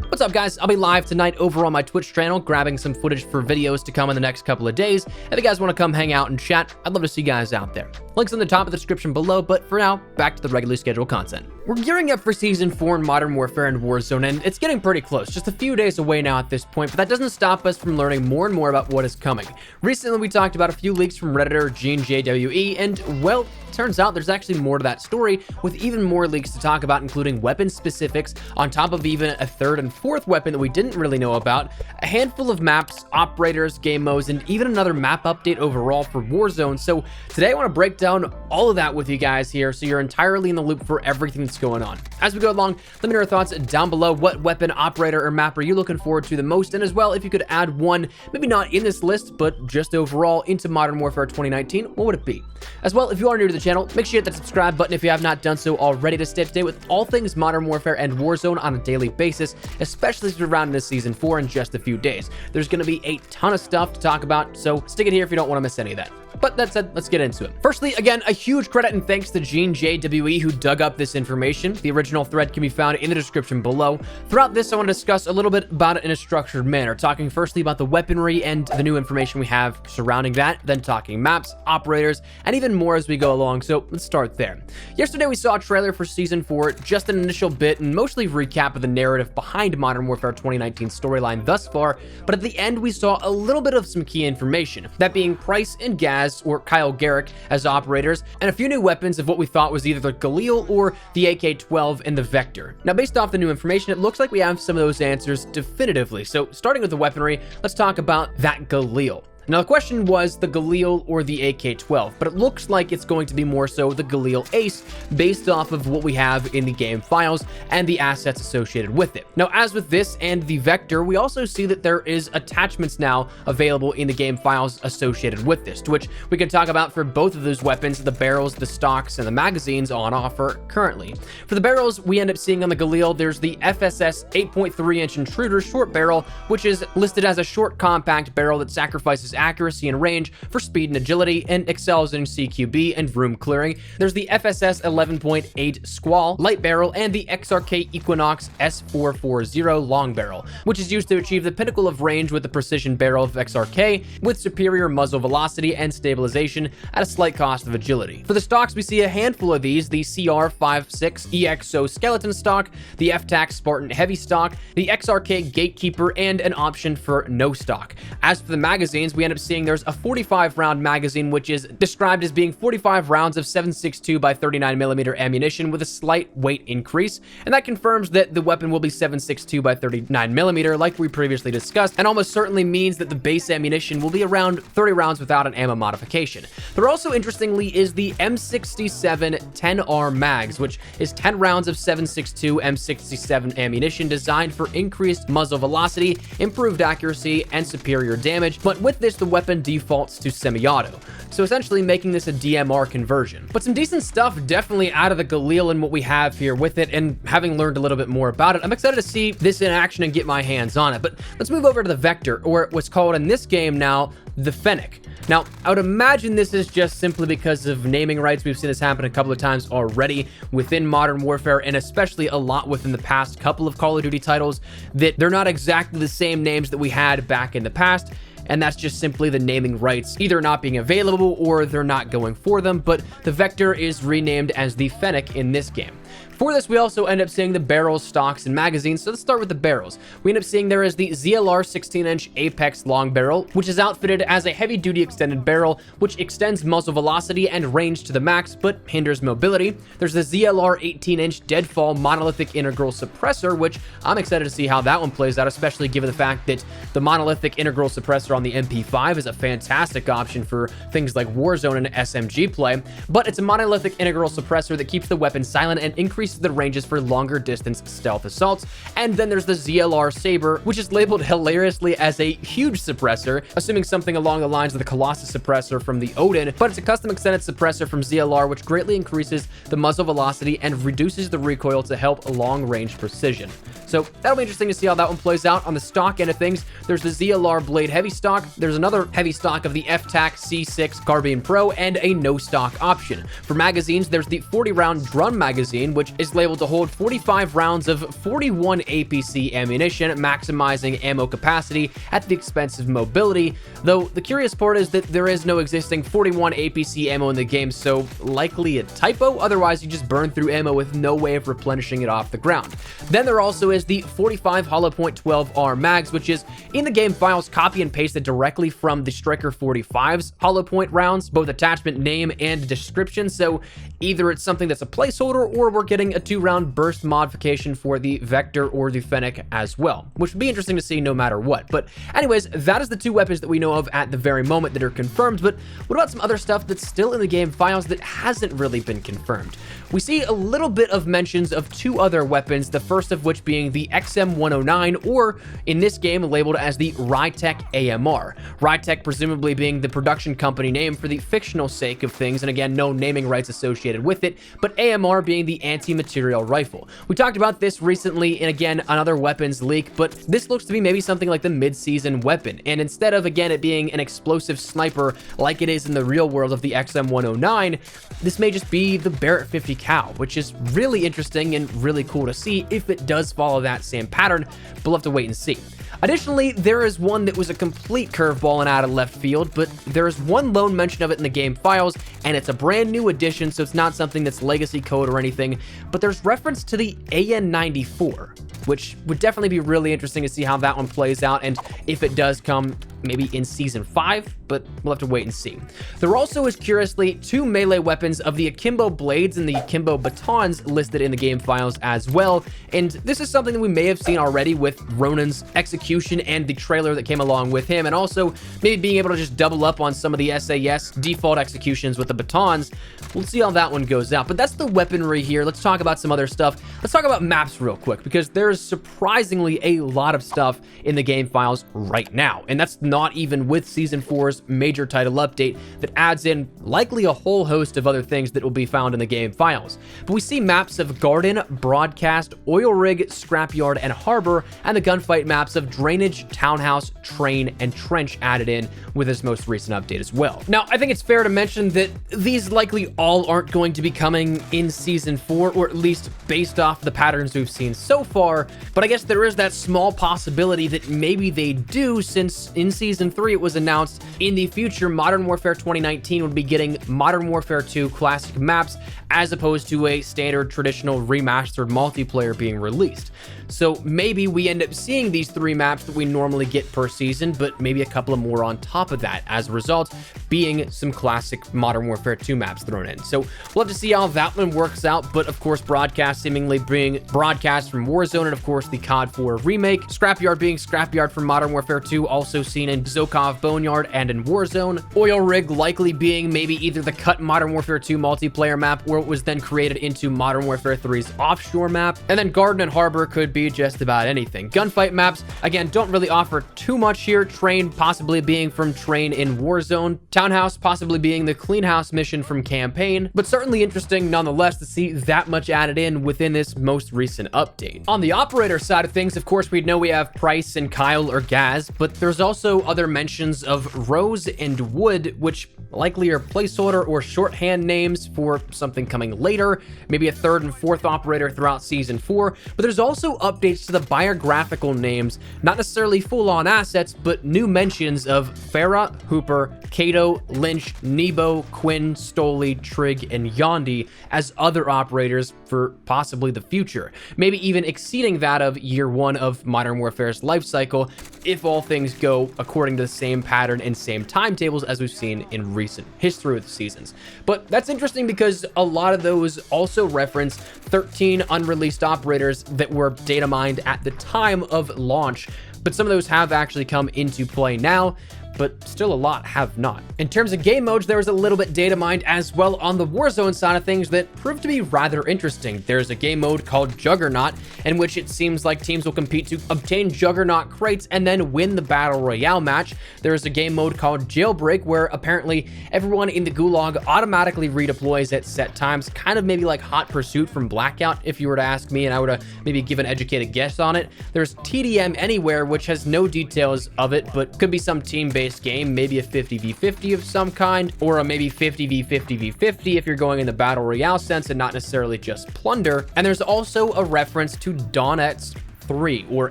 What's up, guys? I'll be live tonight over on my Twitch channel, grabbing some footage for videos to come in the next couple of days. If you guys want to come hang out and chat, I'd love to see you guys out there. Links in the top of the description below, but for now, back to the regularly scheduled content. We're gearing up for Season 4 in Modern Warfare and Warzone, and it's getting pretty close, just a few days away now at this point, but that doesn't stop us from learning more and more about what is coming. Recently, we talked about a few leaks from Redditor GeneJWE, and, well, turns out there's actually more to that story, with even more leaks to talk about, including weapon specifics, on top of even a third and fourth weapon that we didn't really know about, a handful of maps, operators, game modes, and even another map update overall for Warzone. So today I want to break down all of that with you guys here, so you're entirely in the loop for everything that's going on. As we go along, let me know your thoughts down below. What weapon, operator, or map are you looking forward to the most? And as well, if you could add one, maybe not in this list, but just overall into Modern Warfare 2019, what would it be? As well, if you are new to the channel, make sure you hit that subscribe button if you have not done so already to stay up to date with all things Modern Warfare and Warzone on a daily basis, especially as we're rounding into Season 4 in just a few days. There's going to be a ton of stuff to talk about, so stick it here if you don't want to miss any of that. But that said, let's get into it. Firstly, again, a huge credit and thanks to GeneJWE who dug up this information. The original thread can be found in the description below. Throughout this, I want to discuss a little bit about it in a structured manner, talking firstly about the weaponry and the new information we have surrounding that, then talking maps, operators, and even more as we go along, so let's start there. Yesterday, we saw a trailer for Season 4, just an initial bit and mostly recap of the narrative behind Modern Warfare 2019 storyline thus far, but at the end, we saw a little bit of some key information, that being Price and Gaz, or Kyle Garrick, as operators, and a few new weapons of what we thought was either the Galil or the AK-12 and the Vector. Now, based off the new information, it looks like we have some of those answers definitively. So, starting with the weaponry, let's talk about that Galil. Now, the question was the Galil or the AK-12, but it looks like it's going to be more so the Galil Ace based off of what we have in the game files and the assets associated with it. Now, as with this and the Vector, we also see that there is attachments now available in the game files associated with this, to which we can talk about for both of those weapons, the barrels, the stocks, and the magazines on offer currently. For the barrels, we end up seeing on the Galil, there's the FSS 8.3-inch Intruder short barrel, which is listed as a short compact barrel that sacrifices accuracy and range for speed and agility and excels in CQB and room clearing. There's the FSS 11.8 Squall light barrel and the XRK Equinox S440 long barrel, which is used to achieve the pinnacle of range with the precision barrel of XRK with superior muzzle velocity and stabilization at a slight cost of agility. For the stocks, we see a handful of these: the CR56 EXO skeleton stock, the FTAC Spartan heavy stock, the XRK Gatekeeper, and an option for no stock. As for the magazines, we end up seeing there's a 45 round magazine, which is described as being 45 rounds of 7.62 by 39mm ammunition with a slight weight increase, and that confirms that the weapon will be 7.62 by 39mm like we previously discussed, and almost certainly means that the base ammunition will be around 30 rounds without an ammo modification. There also, interestingly, is the M67 10R mags, which is 10 rounds of 7.62 M67 ammunition designed for increased muzzle velocity, improved accuracy, and superior damage, but with this, the weapon defaults to semi-auto, so essentially making this a DMR conversion. But some decent stuff definitely out of the Galil and what we have here with it, and having learned a little bit more about it, I'm excited to see this in action and get my hands on it. But let's move over to the Vector, or what's called in this game now, the Fennec. Now, I would imagine this is just simply because of naming rights. We've seen this happen a couple of times already within Modern Warfare, and especially a lot within the past couple of Call of Duty titles, that they're not exactly the same names that we had back in the past. And that's just simply the naming rights either not being available or they're not going for them, but the Vector is renamed as the Fennec in this game. For this, we also end up seeing the barrels, stocks, and magazines. So let's start with the barrels. We end up seeing there is the ZLR 16-inch Apex long barrel, which is outfitted as a heavy-duty extended barrel, which extends muzzle velocity and range to the max, but hinders mobility. There's the ZLR 18-inch Deadfall monolithic integral suppressor, which I'm excited to see how that one plays out, especially given the fact that the monolithic integral suppressor on the MP5 is a fantastic option for things like Warzone and SMG play, but it's a monolithic integral suppressor that keeps the weapon silent and increases the ranges for longer distance stealth assaults. And then there's the ZLR Saber, which is labeled hilariously as a huge suppressor, assuming something along the lines of the Colossus suppressor from the Odin, but it's a custom extended suppressor from ZLR, which greatly increases the muzzle velocity and reduces the recoil to help long range precision. So that'll be interesting to see how that one plays out. On the stock end of things, there's the ZLR Blade heavy stock, there's another heavy stock of the FTAC C6 Carbine Pro, and a no stock option. For magazines, there's the 40-round drum magazine, which is labeled to hold 45 rounds of 41 APC ammunition, maximizing ammo capacity at the expense of mobility, though the curious part is that there is no existing 41 APC ammo in the game, so likely a typo, otherwise you just burn through ammo with no way of replenishing it off the ground. Then there also is the 45 hollow point 12R mags, which is in the game files copy and pasted directly from the Striker 45's hollow point rounds, both attachment name and description, so either it's something that's a placeholder or we're getting a 2-round burst modification for the Vector or the Fennec as well, which would be interesting to see no matter what. But anyways, that is the 2 weapons that we know of at the very moment that are confirmed, but what about some other stuff that's still in the game files that hasn't really been confirmed? We see a little bit of mentions of 2 other weapons, the first of which being the XM109, or in this game labeled as the Rytec AMR. Rytec presumably being the production company name for the fictional sake of things, and again, no naming rights associated with it, but AMR being the anti-material rifle. We talked about this recently in, again, another weapons leak, but this looks to be maybe something like the mid-season weapon, and instead of, again, it being an explosive sniper like it is in the real world of the XM109, this may just be the Barrett 50 cal, which is really interesting and really cool to see if it does follow that same pattern, but we'll have to wait and see. Additionally, there is one that was a complete curveball and out of left field, but there is one lone mention of it in the game files, and it's a brand new addition, so it's not something that's legacy code or anything, but there's reference to the AN94, which would definitely be really interesting to see how that one plays out, and if it does come maybe in Season 5, but we'll have to wait and see. There also is, curiously, 2 melee weapons of the Akimbo Blades and the Akimbo Batons listed in the game files as well, and this is something that we may have seen already with Ronin's execution and the trailer that came along with him, and also maybe being able to just double up on some of the SAS default executions with the batons. We'll see how that one goes out, but that's the weaponry here. Let's talk about some other stuff. Let's talk about maps real quick, because there's surprisingly a lot of stuff in the game files right now, and that's not even with Season 4's major title update that adds in likely a whole host of other things that will be found in the game files. But we see maps of Garden, Broadcast, Oil Rig, Scrapyard, and Harbor, and the gunfight maps of Drainage, Townhouse, Train, and Trench added in with this most recent update as well. Now, I think it's fair to mention that these likely all aren't going to be coming in Season 4, or at least based off the patterns we've seen so far, but I guess there is that small possibility that maybe they do, since in Season 3 it was announced in the future Modern Warfare 2019 would be getting Modern Warfare 2 classic maps as opposed to a standard traditional remastered multiplayer being released. So maybe we end up seeing these 3 maps that we normally get per season, but maybe a couple of more on top of that, as a result being some classic Modern Warfare 2 maps thrown in. So we'll have to see how that one works out, but of course Broadcast seemingly being Broadcast from Warzone, and of course the COD 4 remake, Scrapyard being Scrapyard from Modern Warfare 2, also seen in Zokov Boneyard and in Warzone, Oil Rig likely being maybe either the cut Modern Warfare 2 multiplayer map, or it was then created into Modern Warfare 3's offshore map, and then Garden and Harbor could be just about anything. Gunfight maps, again, don't really offer too much here. Train possibly being from Train in Warzone, Townhouse possibly being the Clean House mission from Campaign, but certainly interesting nonetheless to see that much added in within this most recent update. On the operator side of things, of course, we know we have Price and Kyle or Gaz, but there's also other mentions of Rose and Wood, which likely are placeholder or shorthand names for something coming later, maybe a 3rd and 4th operator throughout Season 4, but there's also updates to the biographical names, not necessarily full-on assets, but new mentions of Farah, Hooper, Kato, Lynch, Nebo, Quinn, Stoley, Trigg, and Yondi as other operators for possibly the future, maybe even exceeding that of Year 1 of Modern Warfare's life cycle, if all things go according to the same pattern and same timetables as we've seen in recent history with the seasons. But that's interesting because a lot of those also reference 13 unreleased operators that were data mined at the time of launch, but some of those have actually come into play now. but still a lot have not. In terms of game modes, there was a little bit data mined as well on the Warzone side of things that proved to be rather interesting. There's a game mode called Juggernaut, in which it seems like teams will compete to obtain Juggernaut crates and then win the Battle Royale match. There's a game mode called Jailbreak, where apparently everyone in the Gulag automatically redeploys at set times, kind of maybe like Hot Pursuit from Blackout, if you were to ask me, and I would maybe give an educated guess on it. There's TDM Anywhere, which has no details of it, but could be some team-based game, maybe a 50v50 of some kind, or a maybe 50v50v50 if you're going in the Battle Royale sense and not necessarily just plunder. And there's also a reference to Donetsk 3 or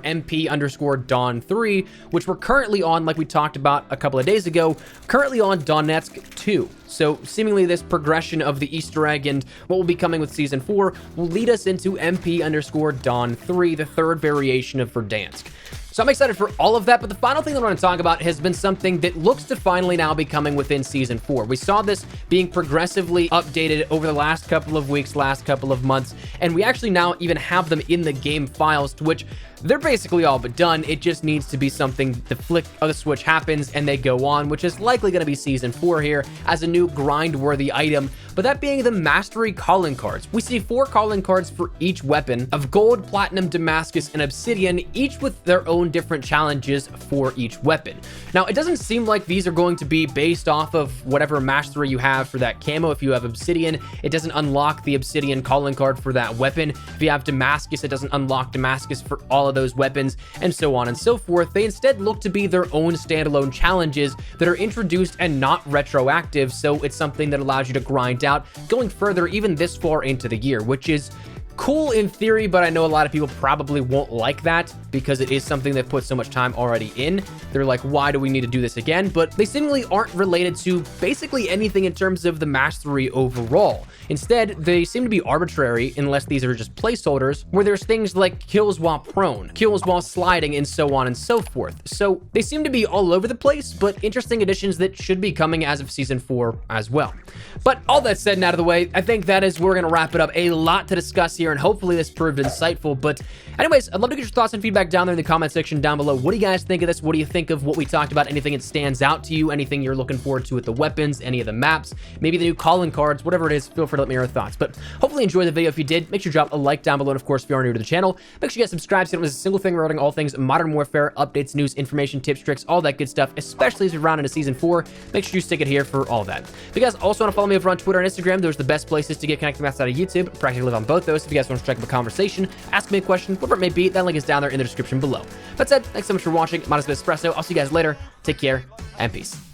MP_Dawn3, which we're currently on, like we talked about a couple of days ago, currently on Donetsk 2. So seemingly this progression of the Easter egg and what will be coming with season 4 will lead us into MP_Dawn3, the third variation of Verdansk. So I'm excited for all of that, but the final thing that I want to talk about has been something that looks to finally now be coming within Season 4. We saw this being progressively updated over the last couple of weeks, last couple of months, and we actually now even have them in the game files, to which they're basically all but done. It just needs to be something, the flick of the switch happens and they go on, which is likely going to be Season 4 here as a new grind-worthy item, but that being the Mastery calling cards. We see 4 calling cards for each weapon of Gold, Platinum, Damascus, and Obsidian, each with their own different challenges for each weapon. Now, it doesn't seem like these are going to be based off of whatever Mastery you have for that camo. If you have Obsidian, it doesn't unlock the Obsidian calling card for that weapon. If you have Damascus, it doesn't unlock Damascus for all of those weapons, and so on and so forth. They instead look to be their own standalone challenges that are introduced and not retroactive, so it's something that allows you to grind out going further even this far into the year, which is cool in theory, but I know a lot of people probably won't like that because it is something they've put so much time already in. They're like, why do we need to do this again? But they seemingly aren't related to basically anything in terms of the Mastery overall. Instead, they seem to be arbitrary unless these are just placeholders, where there's things like kills while prone, kills while sliding, and so on and so forth. So they seem to be all over the place, but interesting additions that should be coming as of Season 4 as well. But all that said and out of the way, I think that is where we're going to wrap it up. A lot to discuss here, and hopefully this proved insightful. But anyways, I'd love to get your thoughts and feedback down there in the comment section down below. What do you guys think of this? What do you think of what we talked about? Anything that stands out to you? Anything you're looking forward to with the weapons? Any of the maps? Maybe the new calling cards? Whatever it is, feel free to let me know your thoughts. But hopefully you enjoyed the video. If you did, make sure you drop a like down below. And of course, if you are new to the channel, make sure you guys subscribe so it was a single thing regarding all things Modern Warfare, updates, news, information, tips, tricks, all that good stuff, especially as we round into Season 4. Make sure you stick it here for all that. If you guys also want to follow me over on Twitter and Instagram, those are the best places to get connected outside of YouTube. I practically live on both those. If you guys want to strike up a conversation, ask me a question, whatever it may be, that link is down there in the description below. That said, thanks so much for watching. My name is Espresso. I'll see you guys later. Take care and peace.